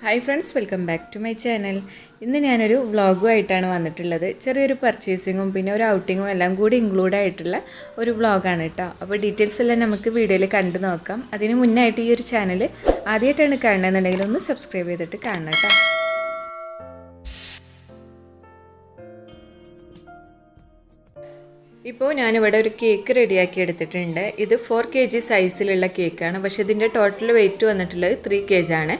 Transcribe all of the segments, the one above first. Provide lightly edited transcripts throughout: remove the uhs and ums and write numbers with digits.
Hi friends, welcome back to my channel. ഇന്ന് ഞാനൊരു വ്ളോഗുമായിട്ടാണ് വന്നിട്ടുള്ളത്. ചെറിയൊരു പർച്ചേസിങ്ങും പിന്നെ ഒരു ഔട്ടിങ്ങും എല്ലാം കൂടി ഇൻക്ലൂഡ് ആയിട്ടുള്ള ഒരു വ്ളോഗാണ് കേട്ടോ. അപ്പോൾ ഡീറ്റെയിൽസ് എല്ലാം നമുക്ക് വീഡിയോയിൽ കണ്ടു നോക്കാം. അതിന് മുന്നായിട്ട് ഈ ഒരു ചാനൽ ആദ്യമായിട്ടാണ് കാണണമെന്നുണ്ടെങ്കിൽ ഒന്ന് സബ്സ്ക്രൈബ് ചെയ്തിട്ട് കാണണം കേട്ടോ. ഇപ്പോൾ ഞാനിവിടെ ഒരു കേക്ക് റെഡിയാക്കി എടുത്തിട്ടുണ്ട്. ഇത് 4 kg സൈസിലുള്ള കേക്കാണ്. പക്ഷേ ഇതിൻ്റെ ടോട്ടൽ വെയിറ്റ് വന്നിട്ടുള്ളത് 3 kg ആണ്.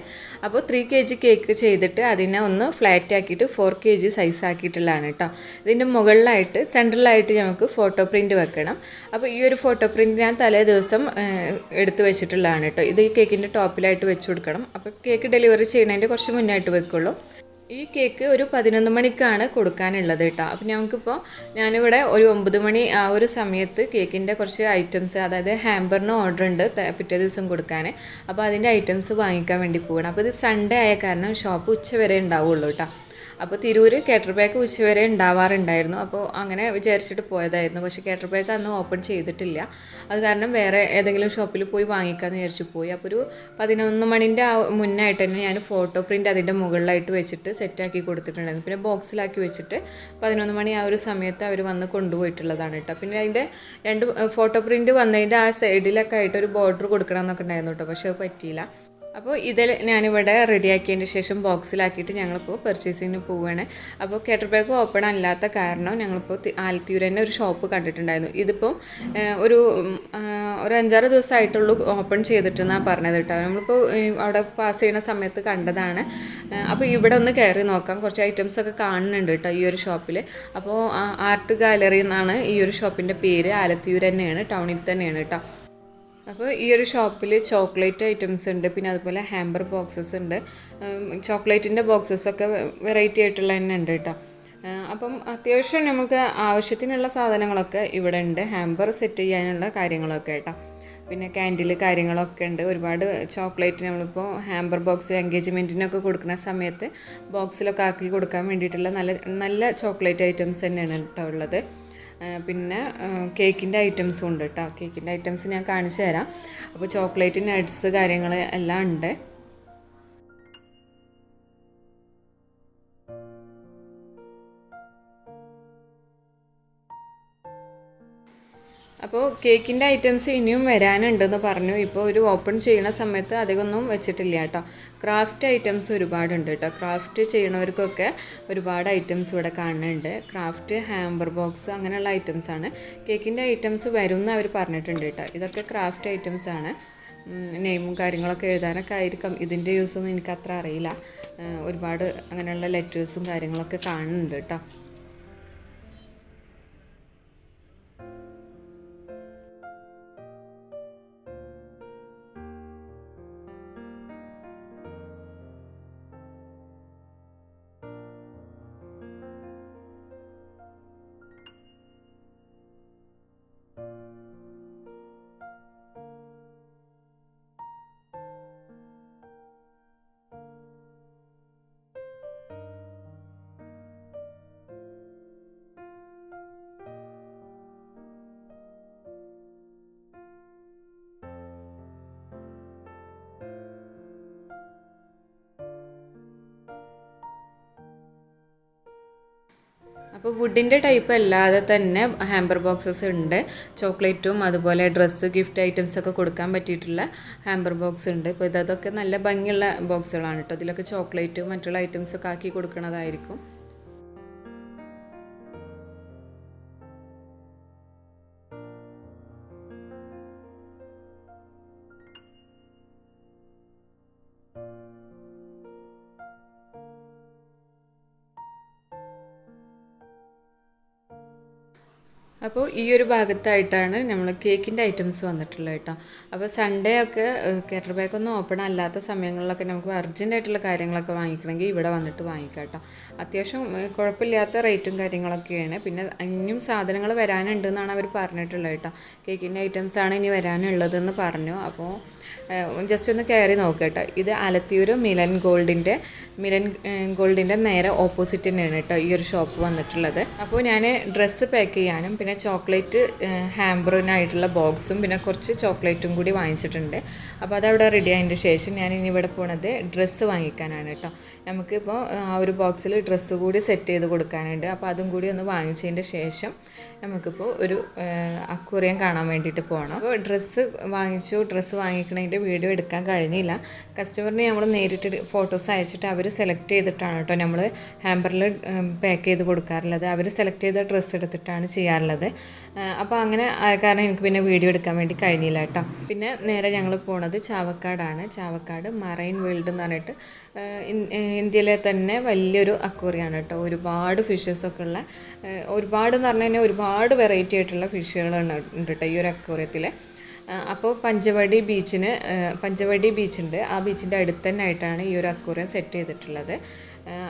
അപ്പോൾ 3 kg കേക്ക് ചെയ്തിട്ട് അതിനെ ഒന്ന് ഫ്ലാറ്റ് ആക്കിയിട്ട് 4 kg സൈസ് ആക്കിയിട്ടുള്ളതാണ് കേട്ടോ. ഇതിൻ്റെ മുകളിലായിട്ട് സെൻട്രലായിട്ട് നമുക്ക് ഫോട്ടോ പ്രിൻറ്റ് വെക്കണം. അപ്പോൾ ഈ ഒരു ഫോട്ടോ പ്രിൻറ്റ് ഞാൻ തലേ ദിവസം എടുത്ത് വെച്ചിട്ടുള്ളതാണ് കേട്ടോ. ഇത് ഈ കേക്കിൻ്റെ ടോപ്പിലായിട്ട് വെച്ച് കൊടുക്കണം. അപ്പോൾ കേക്ക് ഡെലിവറി ചെയ്യുന്നതിൻ്റെ കുറച്ച് മുന്നായിട്ട് വെക്കുള്ളൂ. ഈ കേക്ക് ഒരു 11 മണിക്കാണ് കൊടുക്കാനുള്ളത് കേട്ടോ. അപ്പോൾ ഞാനിവിടെ ഒരു 9 മണി ആ ഒരു സമയത്ത് കേക്കിൻ്റെ കുറച്ച് ഐറ്റംസ്, അതായത് ഹാമ്പറിന് ഓർഡർ ഉണ്ട് പിറ്റേ ദിവസം കൊടുക്കാൻ. അപ്പോൾ അതിൻ്റെ ഐറ്റംസ് വാങ്ങിക്കാൻ വേണ്ടി പോകണം. അപ്പോൾ ഇത് സൺഡേ ആയ കാരണം ഷോപ്പ് ഉച്ചവരെ ഉണ്ടാവുള്ളൂ കേട്ടോ. അപ്പോൾ തിരൂർ കേറ്റർ ബാക്ക് ഉച്ചവരെ ഉണ്ടാവാറുണ്ടായിരുന്നു. അപ്പോൾ അങ്ങനെ വിചാരിച്ചിട്ട് പോയതായിരുന്നു. പക്ഷേ കേറ്റർ ബാക്ക് അന്ന് ഓപ്പൺ ചെയ്തിട്ടില്ല. അത് കാരണം വേറെ ഏതെങ്കിലും ഷോപ്പിൽ പോയി വാങ്ങിക്കാമെന്ന് വിചാരിച്ചു പോയി. അപ്പോൾ ഒരു 11 മണിൻ്റെ മുന്നായിട്ട് തന്നെ ഞാൻ ഫോട്ടോ പ്രിൻ്റ് അതിൻ്റെ മുകളിലായിട്ട് വെച്ചിട്ട് സെറ്റാക്കി കൊടുത്തിട്ടുണ്ടായിരുന്നു. പിന്നെ ബോക്സിലാക്കി വെച്ചിട്ട് 11 മണി ആ ഒരു സമയത്ത് അവർ വന്ന് കൊണ്ടുപോയിട്ടുള്ളതാണ് കേട്ടോ. പിന്നെ അതിൻ്റെ 2 ഫോട്ടോ പ്രിൻ്റ് വന്നതിൻ്റെ ആ സൈഡിലൊക്കെ ആയിട്ട് ഒരു ബോർഡർ കൊടുക്കണം എന്നൊക്കെ ഉണ്ടായിരുന്നു കേട്ടോ. പക്ഷേ അത് പറ്റിയില്ല. അപ്പോൾ ഇതിൽ ഞാനിവിടെ റെഡിയാക്കിയതിന് ശേഷം ബോക്സിലാക്കിയിട്ട് ഞങ്ങളിപ്പോൾ പർച്ചേസിങ്ങിന് പോവുകയാണ്. അപ്പോൾ കേറ്റർ ബാഗ് ഓപ്പൺ അല്ലാത്ത കാരണം ഞങ്ങളിപ്പോൾ ആലത്തിയൂർ തന്നെ ഒരു ഷോപ്പ് കണ്ടിട്ടുണ്ടായിരുന്നു. ഇതിപ്പോൾ ഒരു 5-6 ദിവസമായിട്ടുള്ളൂ ഓപ്പൺ ചെയ്തിട്ടെന്നാണ് പറഞ്ഞത് കേട്ടോ. നമ്മളിപ്പോൾ അവിടെ പാസ് ചെയ്യുന്ന സമയത്ത് കണ്ടതാണ്. അപ്പോൾ ഇവിടെ ഒന്ന് കയറി നോക്കാം. കുറച്ച് ഐറ്റംസൊക്കെ കാണുന്നുണ്ട് കേട്ടോ ഈ ഒരു ഷോപ്പിൽ. അപ്പോൾ ആർട്ട് ഗാലറി എന്നാണ് ഈ ഒരു ഷോപ്പിൻ്റെ പേര്. ആലത്തിയൂർ തന്നെയാണ്, ടൗണിൽ തന്നെയാണ് കേട്ടോ. അപ്പോൾ ഈ ഒരു ഷോപ്പിൽ ചോക്ലേറ്റ് ഐറ്റംസ് ഉണ്ട്, പിന്നെ അതുപോലെ ഹാമ്പർ ബോക്സസ് ഉണ്ട്. ചോക്ലേറ്റിൻ്റെ ബോക്സസൊക്കെ വെറൈറ്റി ആയിട്ടുള്ള തന്നെ ഉണ്ട് കേട്ടോ. അപ്പം അത്യാവശ്യം നമുക്ക് ആവശ്യത്തിനുള്ള സാധനങ്ങളൊക്കെ ഇവിടെ ഉണ്ട്. ഹാമ്പർ സെറ്റ് ചെയ്യാനുള്ള കാര്യങ്ങളൊക്കെ കേട്ടോ. പിന്നെ ക്യാൻഡിൽ കാര്യങ്ങളൊക്കെ ഉണ്ട്. ഒരുപാട് ചോക്ലേറ്റ് നമ്മളിപ്പോൾ ഹാമ്പർ ബോക്സ് എൻഗേജ്മെൻറ്റിനൊക്കെ കൊടുക്കുന്ന സമയത്ത് ബോക്സിലൊക്കെ ആക്കി കൊടുക്കാൻ വേണ്ടിയിട്ടുള്ള നല്ല ചോക്ലേറ്റ് ഐറ്റംസ് തന്നെയാണ് കേട്ടോ ഉള്ളത്. പിന്നെ കേക്കിൻ്റെ ഐറ്റംസും ഉണ്ട് കേട്ടോ. കേക്കിൻ്റെ ഐറ്റംസ് ഞാൻ കാണിച്ചു തരാം. അപ്പോൾ ചോക്ലേറ്റ് നട്ട്സ് കാര്യങ്ങൾ എല്ലാം ഉണ്ട്. അപ്പോൾ കേക്കിൻ്റെ ഐറ്റംസ് ഇനിയും വരാനുണ്ടെന്ന് പറഞ്ഞു. ഇപ്പോൾ ഒരു ഓപ്പൺ ചെയ്യുന്ന സമയത്ത് അധികമൊന്നും വെച്ചിട്ടില്ല കേട്ടോ. ക്രാഫ്റ്റ് ഐറ്റംസ് ഒരുപാടുണ്ട് കേട്ടോ. ക്രാഫ്റ്റ് ചെയ്യണവർക്കൊക്കെ ഒരുപാട് ഐറ്റംസ് ഇവിടെ കാണുന്നുണ്ട്. ക്രാഫ്റ്റ്, ഹാമ്പർ ബോക്സ് അങ്ങനെയുള്ള ഐറ്റംസാണ്. കേക്കിൻ്റെ ഐറ്റംസ് വരും എന്ന് അവർ പറഞ്ഞിട്ടുണ്ട് കേട്ടോ. ഇതൊക്കെ ക്രാഫ്റ്റ് ഐറ്റംസാണ്. നെയിമും കാര്യങ്ങളൊക്കെ എഴുതാനൊക്കെ ആയിരിക്കും ഇതിൻ്റെ യൂസൊന്നും എനിക്കത്ര അറിയില്ല. ഒരുപാട് അങ്ങനെയുള്ള ലെറ്റേഴ്സും കാര്യങ്ങളൊക്കെ കാണുന്നുണ്ട് കേട്ടോ. അപ്പോൾ വുഡിൻ്റെ ടൈപ്പ് അല്ലാതെ തന്നെ ഹാമ്പർ ബോക്സസ് ഉണ്ട്. ചോക്ലേറ്റും അതുപോലെ ഡ്രസ്സ്, ഗിഫ്റ്റ് ഐറ്റംസൊക്കെ കൊടുക്കാൻ പറ്റിയിട്ടുള്ള ഹാമ്പർ ബോക്സ് ഉണ്ട്. ഇപ്പോൾ അതൊക്കെ നല്ല ഭംഗിയുള്ള ബോക്സുകളാണ് കേട്ടോ. ഇതിലൊക്കെ ചോക്ലേറ്റും മറ്റുള്ള ഐറ്റംസൊക്കെ ആക്കി കൊടുക്കുന്നതായിരിക്കും. അപ്പോൾ ഈ ഒരു ഭാഗത്തായിട്ടാണ് നമ്മൾ കേക്കിൻ്റെ ഐറ്റംസ് വന്നിട്ടുള്ളത് കേട്ടോ. അപ്പോൾ സൺഡേ ഒക്കെ കേറ്റർ ബാഗ് ഒന്നും ഓപ്പൺ അല്ലാത്ത സമയങ്ങളിലൊക്കെ നമുക്ക് അർജൻറ്റായിട്ടുള്ള കാര്യങ്ങളൊക്കെ വാങ്ങിക്കണമെങ്കിൽ ഇവിടെ വന്നിട്ട് വാങ്ങിക്കാം കേട്ടോ. അത്യാവശ്യം കുഴപ്പമില്ലാത്ത റേറ്റും കാര്യങ്ങളൊക്കെയാണ്. പിന്നെ ഇനിയും സാധനങ്ങൾ വരാനുണ്ടെന്നാണ് അവർ പറഞ്ഞിട്ടുള്ളത് കേട്ടോ. കേക്കിൻ്റെ ഐറ്റംസാണ് ഇനി വരാനുള്ളതെന്ന് പറഞ്ഞു. അപ്പോൾ ജസ്റ്റ് ഒന്ന് കയറി നോക്കുക കേട്ടോ. ഇത് ആലത്തിയൂർ മിലൻ ഗോൾഡിൻ്റെ നേരെ ഓപ്പോസിറ്റ് തന്നെയാണ് കേട്ടോ ഈ ഒരു ഷോപ്പ് വന്നിട്ടുള്ളത്. അപ്പോൾ ഞാൻ ഡ്രസ്സ് പാക്ക് ചെയ്യാനും പിന്നെ ചോക്ലേറ്റ് ഹാമ്പറിനായിട്ടുള്ള ബോക്സും പിന്നെ കുറച്ച് ചോക്ലേറ്റും കൂടി വാങ്ങിച്ചിട്ടുണ്ട്. അപ്പോൾ അതവിടെ റെഡി ആയതിൻ്റെ ശേഷം ഞാൻ ഇനി ഇവിടെ പോണത് ഡ്രസ്സ് വാങ്ങിക്കാനാണ് കേട്ടോ. നമുക്കിപ്പോൾ ആ ഒരു ബോക്സിൽ ഡ്രസ്സ് കൂടി സെറ്റ് ചെയ്ത് കൊടുക്കാനുണ്ട്. അപ്പോൾ അതും കൂടി ഒന്ന് വാങ്ങിച്ചതിൻ്റെ ശേഷം നമുക്കിപ്പോൾ ഒരു അക്വേറിയം കാണാൻ വേണ്ടിയിട്ട് പോകണം. അപ്പോൾ ഡ്രസ്സ് വാങ്ങിക്കണതിൻ്റെ വീഡിയോ എടുക്കാൻ കഴിഞ്ഞില്ല. കസ്റ്റമറിന് നമ്മൾ നേരിട്ട് ഫോട്ടോസ് അയച്ചിട്ട് അവർ സെലക്ട് ചെയ്തിട്ടാണ് കേട്ടോ നമ്മൾ ഹാമ്പറിൽ പാക്ക് ചെയ്ത് കൊടുക്കാറുള്ളത്. അവർ സെലക്ട് ചെയ്ത ഡ്രസ്സ് എടുത്തിട്ടാണ് ചെയ്യാറുള്ളത്. അപ്പോൾ അങ്ങനെ കാരണം എനിക്ക് പിന്നെ വീഡിയോ എടുക്കാൻ വേണ്ടി കഴിഞ്ഞില്ല കേട്ടോ. പിന്നെ നേരെ ഞങ്ങൾ പോണത് ചാവക്കാടാണ്. ചാവക്കാട് മറൈൻ വേൾഡ് എന്ന് പറഞ്ഞിട്ട് ഇന്ത്യയിലെ തന്നെ വലിയൊരു അക്വേറിയമാണ് കേട്ടോ. ഒരുപാട് ഫിഷസൊക്കെ ഉള്ള ഒരുപാട് എന്ന് പറഞ്ഞു കഴിഞ്ഞാൽ ഒരുപാട് വെറൈറ്റി ആയിട്ടുള്ള ഫിഷുകളുണ്ട് കേട്ടോ ഈ ഒരു അക്വേറിയത്തിൽ. അപ്പോൾ പഞ്ചവടി ബീച്ചുണ്ട്. ആ ബീച്ചിൻ്റെ അടുത്ത് തന്നെ ആയിട്ടാണ് ഈ ഒരു അക്വേറിയം സെറ്റ് ചെയ്തിട്ടുള്ളത്.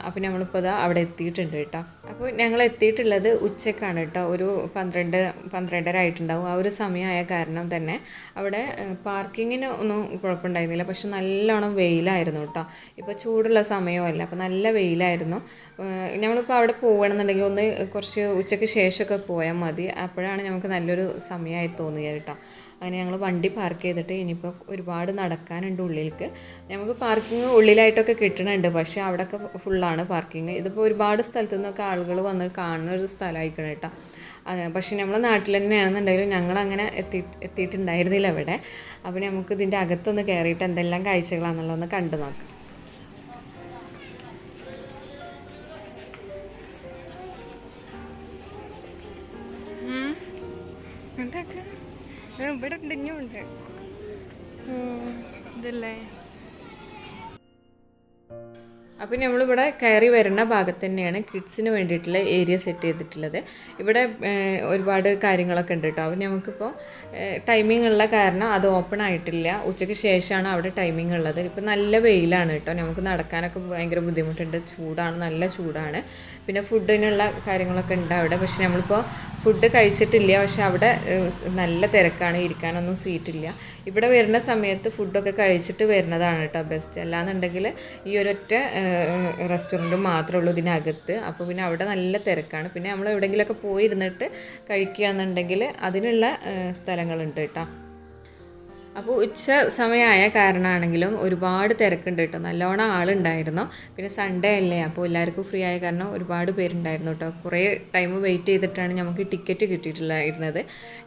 അപ്പോൾ നമ്മളിപ്പോൾ അതാ അവിടെ എത്തിയിട്ടുണ്ട് കേട്ടോ. അപ്പോൾ ഞങ്ങൾ എത്തിയിട്ടുള്ളത് ഉച്ചക്കാണ് കേട്ടോ. ഒരു 12:30 ആയിട്ടുണ്ടാവും. ആ ഒരു സമയമായ കാരണം തന്നെ അവിടെ പാർക്കിങ്ങിന് ഒന്നും കുഴപ്പമുണ്ടായിരുന്നില്ല. പക്ഷെ നല്ലോണം വെയിലായിരുന്നു കേട്ടോ. ഇപ്പോൾ ചൂടുള്ള സമയമല്ല, അപ്പോൾ നല്ല വെയിലായിരുന്നു. നമ്മളിപ്പോൾ അവിടെ പോവുകയാണെന്നുണ്ടെങ്കിൽ ഒന്ന് കുറച്ച് ഉച്ചയ്ക്ക് ശേഷമൊക്കെ പോയാൽ മതി. അപ്പോഴാണ് നമുക്ക് നല്ലൊരു സമയമായി തോന്നിയത് കേട്ടോ. അങ്ങനെ ഞങ്ങൾ വണ്ടി പാർക്ക് ചെയ്തിട്ട് ഇനിയിപ്പോൾ ഒരുപാട് നടക്കാനുണ്ട് ഉള്ളിലേക്ക്. നമുക്ക് പാർക്കിംഗ് ഉള്ളിലായിട്ടൊക്കെ കിട്ടുന്നുണ്ട്, പക്ഷേ അവിടെയൊക്കെ ഫുള്ളാണ് പാർക്കിംഗ്. ഇതിപ്പോൾ ഒരുപാട് സ്ഥലത്തു നിന്നൊക്കെ ആളുകൾ വന്ന് കാണുന്ന ഒരു സ്ഥലമായിക്കണം കേട്ടോ. പക്ഷേ നമ്മളെ നാട്ടിൽ തന്നെയാണെന്നുണ്ടെങ്കിലും ഞങ്ങളങ്ങനെ എത്തിയിട്ടുണ്ടായിരുന്നില്ല അവിടെ. അപ്പോൾ നമുക്ക് ഇതിൻ്റെ അകത്തൊന്ന് കയറിയിട്ട് എന്തെല്ലാം കാഴ്ചകളാണെന്നുള്ളതൊന്ന് കണ്ടു നോക്കാം. ഇവിടെ ഉണ്ട്, ഇനിയുണ്ട് ഇതല്ലേ. അപ്പോൾ നമ്മളിവിടെ കയറി വരുന്ന ഭാഗത്ത് തന്നെയാണ് കിഡ്സിന് വേണ്ടിയിട്ടുള്ള ഏരിയ സെറ്റ് ചെയ്തിട്ടുള്ളത്. ഇവിടെ ഒരുപാട് കാര്യങ്ങളൊക്കെ ഉണ്ട് കേട്ടോ. അപ്പോൾ നമുക്കിപ്പോൾ ടൈമിംഗ് ഉള്ള കാരണം അത് ഓപ്പൺ ആയിട്ടില്ല. ഉച്ചയ്ക്ക് ശേഷമാണ് അവിടെ ടൈമിംഗ് ഉള്ളത്. ഇപ്പോൾ നല്ല വെയിലാണ് കേട്ടോ. നമുക്ക് നടക്കാനൊക്കെ ഭയങ്കര ബുദ്ധിമുട്ടുണ്ട്. ചൂടാണ്, നല്ല ചൂടാണ്. പിന്നെ ഫുഡിനുള്ള കാര്യങ്ങളൊക്കെ ഉണ്ട് അവിടെ. പക്ഷെ നമ്മളിപ്പോൾ ഫുഡ് കഴിച്ചിട്ടില്ല. പക്ഷെ അവിടെ നല്ല തിരക്കാണ്, ഇരിക്കാനൊന്നും സീറ്റില്ല. ഇവിടെ വരുന്ന സമയത്ത് ഫുഡൊക്കെ കഴിച്ചിട്ട് വരുന്നതാണ് കേട്ടോ ബെസ്റ്റ്. അല്ലാന്നുണ്ടെങ്കിൽ ഈ ഒരൊറ്റ റെസ്റ്റോറൻറ്റ് മാത്രമേ ഉള്ളൂ ഇതിനകത്ത്. അപ്പോൾ പിന്നെ അവിടെ നല്ല തിരക്കാണ്. പിന്നെ നമ്മൾ എവിടെയെങ്കിലുമൊക്കെ പോയിരുന്നിട്ട് കഴിക്കുകയെന്നുണ്ടെങ്കിൽ അതിനുള്ള സ്ഥലങ്ങളുണ്ട് കേട്ടോ. അപ്പോൾ ഉച്ച സമയമായ കാരണമാണെങ്കിലും ഒരുപാട് തിരക്കുണ്ട് കേട്ടോ. നല്ലോണം ആളുണ്ടായിരുന്നു. പിന്നെ സൺഡേ അല്ലേ, അപ്പോൾ എല്ലാവർക്കും ഫ്രീ ആയ കാരണം ഒരുപാട് പേരുണ്ടായിരുന്നു കേട്ടോ. കുറേ ടൈം വെയിറ്റ് ചെയ്തിട്ടാണ് നമുക്ക് ടിക്കറ്റ് കിട്ടിയിട്ടുണ്ടായിരുന്നത്.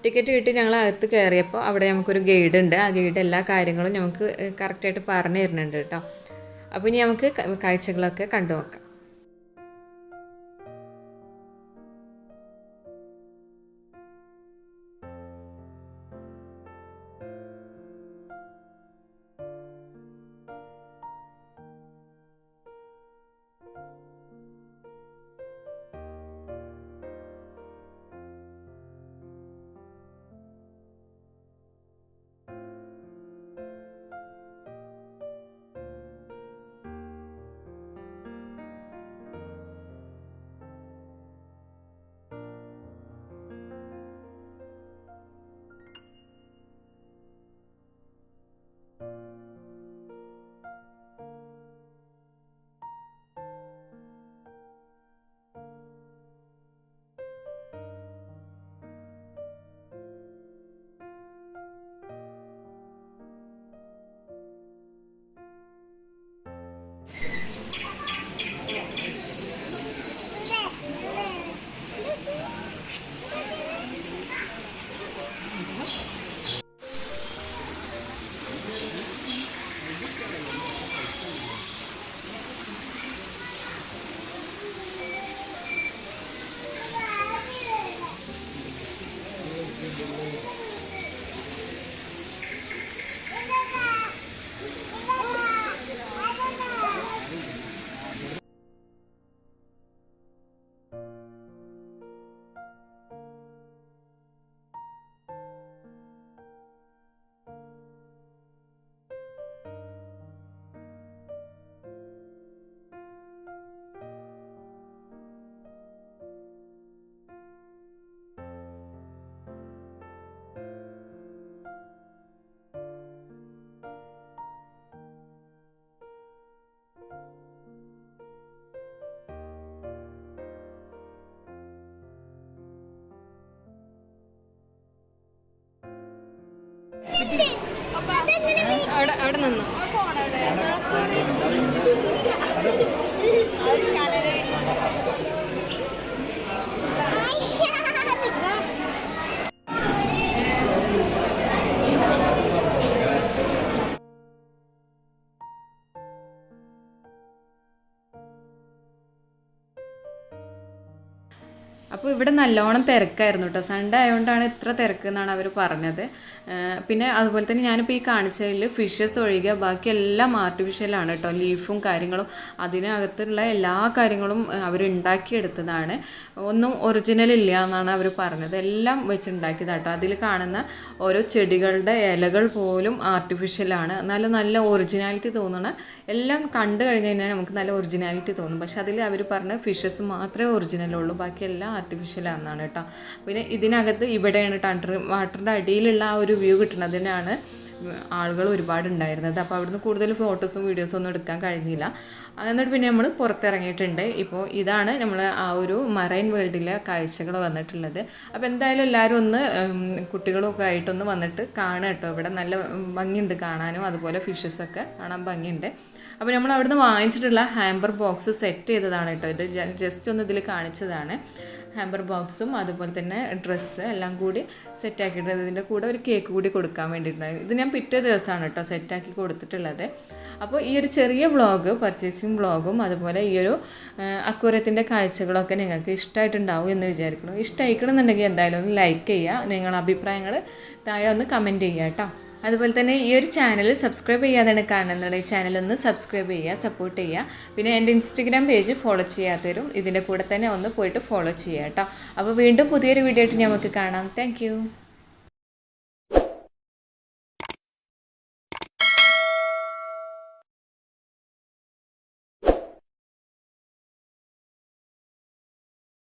ടിക്കറ്റ് കിട്ടി ഞങ്ങൾ അകത്ത് കയറിയപ്പോൾ അവിടെ നമുക്കൊരു ഗൈഡ് ഉണ്ട്. ആ ഗൈഡ് എല്ലാ കാര്യങ്ങളും നമുക്ക് കറക്റ്റായിട്ട് പറഞ്ഞു തരുന്നുണ്ട് കേട്ടോ. അപ്പോൾ ഇനി നമുക്ക് കാഴ്ചകളൊക്കെ കണ്ടു നോക്കാം. അവിടെ നിന്നു. അപ്പോൾ ഇവിടെ നല്ലോണം തിരക്കായിരുന്നു കേട്ടോ. സൺഡേ ആയതുകൊണ്ടാണ് ഇത്ര തിരക്ക് എന്നാണ് അവർ പറഞ്ഞത്. പിന്നെ അതുപോലെ തന്നെ ഞാനിപ്പോൾ ഈ കാണിച്ചതിൽ ഫിഷസ് ഒഴികെ ബാക്കി എല്ലാം ആർട്ടിഫിഷ്യലാണ് കേട്ടോ. ലീഫും കാര്യങ്ങളും അതിനകത്തുള്ള എല്ലാ കാര്യങ്ങളും അവർ ഉണ്ടാക്കിയെടുത്തതാണ്. ഒന്നും ഒറിജിനൽ ഇല്ല എന്നാണ് അവർ പറഞ്ഞത്. എല്ലാം വെച്ചുണ്ടാക്കിയതാണ് കേട്ടോ. അതിൽ കാണുന്ന ഓരോ ചെടികളുടെ ഇലകൾ പോലും ആർട്ടിഫിഷ്യലാണ്. എന്നാലും നല്ല ഒറിജിനാലിറ്റി തോന്നണ എല്ലാം കണ്ടു കഴിഞ്ഞ് കഴിഞ്ഞാൽ നമുക്ക് നല്ല ഒറിജിനാലിറ്റി തോന്നും. പക്ഷെ അതിൽ അവർ പറഞ്ഞ ഫിഷസ് മാത്രമേ ഒറിജിനലുള്ളൂ, ബാക്കിയെല്ലാം ആർട്ടിഫിഷ്യലാണെന്നാണ് കേട്ടോ. പിന്നെ ഇതിനകത്ത് ഇവിടെയാണ് വാട്ടറിൻ്റെ അടിയിലുള്ള ആ ഒരു വ്യൂ കിട്ടുന്നതിനാണ് ആളുകൾ ഒരുപാട് ഉണ്ടായിരുന്നത്. അപ്പോൾ അവിടുന്ന് കൂടുതൽ ഫോട്ടോസും വീഡിയോസും ഒന്നും എടുക്കാൻ കഴിഞ്ഞില്ല. എന്നിട്ട് പിന്നെ നമ്മൾ പുറത്തിറങ്ങിയിട്ടുണ്ട്. ഇപ്പോൾ ഇതാണ് നമ്മൾ ആ ഒരു മറൈൻ വേൾഡിലെ കാഴ്ചകൾ വന്നിട്ടുള്ളത്. അപ്പോൾ എന്തായാലും എല്ലാവരും ഒന്ന് കുട്ടികളൊക്കെ ആയിട്ടൊന്ന് വന്നിട്ട് കാണുക കേട്ടോ. ഇവിടെ നല്ല ഭംഗിയുണ്ട് കാണാനും, അതുപോലെ ഫിഷസൊക്കെ കാണാൻ ഭംഗിയുണ്ട്. അപ്പോൾ നമ്മൾ അവിടുന്ന് വാങ്ങിച്ചിട്ടുള്ള ഹാമ്പർ ബോക്സ് സെറ്റ് ചെയ്തതാണ് കേട്ടോ. ഇത് ജസ്റ്റ് ഒന്ന് ഇതിൽ കാണിച്ചതാണ്. ഹാമ്പർ ബോക്സും അതുപോലെ തന്നെ ഡ്രസ്സ് എല്ലാം കൂടി സെറ്റാക്കിയിട്ട് ഇതിൻ്റെ കൂടെ ഒരു കേക്ക് കൂടി കൊടുക്കാൻ വേണ്ടിയിട്ടുണ്ടായിരുന്നു. ഇത് ഞാൻ പിറ്റേ ദിവസമാണ് കേട്ടോ സെറ്റാക്കി കൊടുത്തിട്ടുള്ളത്. അപ്പോൾ ഈ ഒരു ചെറിയ വ്ളോഗ്, പർച്ചേസിങ് വ്ളോഗും അതുപോലെ ഈ ഒരു അക്വേറിയത്തിൻ്റെ കാഴ്ചകളൊക്കെ നിങ്ങൾക്ക് ഇഷ്ടമായിട്ടുണ്ടാവും എന്ന് വിചാരിക്കുന്നു. ഇഷ്ടമായിക്കണമെന്നുണ്ടെങ്കിൽ എന്തായാലും ഒന്ന് ലൈക്ക് ചെയ്യുക, നിങ്ങളുടെ അഭിപ്രായങ്ങൾ താഴെ ഒന്ന് കമൻറ്റ് ചെയ്യുക കേട്ടോ. അതുപോലെ തന്നെ ഈ ഒരു ചാനൽ സബ്സ്ക്രൈബ് ചെയ്യാതാണ് കാണുന്നുണ്ടെങ്കിൽ ചാനലൊന്ന് സബ്സ്ക്രൈബ് ചെയ്യുക, സപ്പോർട്ട് ചെയ്യുക. പിന്നെ എൻ്റെ ഇൻസ്റ്റഗ്രാം പേജ് ഫോളോ ചെയ്യാത്തവരും ഇതിൻ്റെ കൂടെ തന്നെ ഒന്ന് പോയിട്ട് ഫോളോ ചെയ്യുക കേട്ടോ. അപ്പോൾ വീണ്ടും പുതിയൊരു വീഡിയോ ആയിട്ട് നമുക്ക് കാണാം. താങ്ക്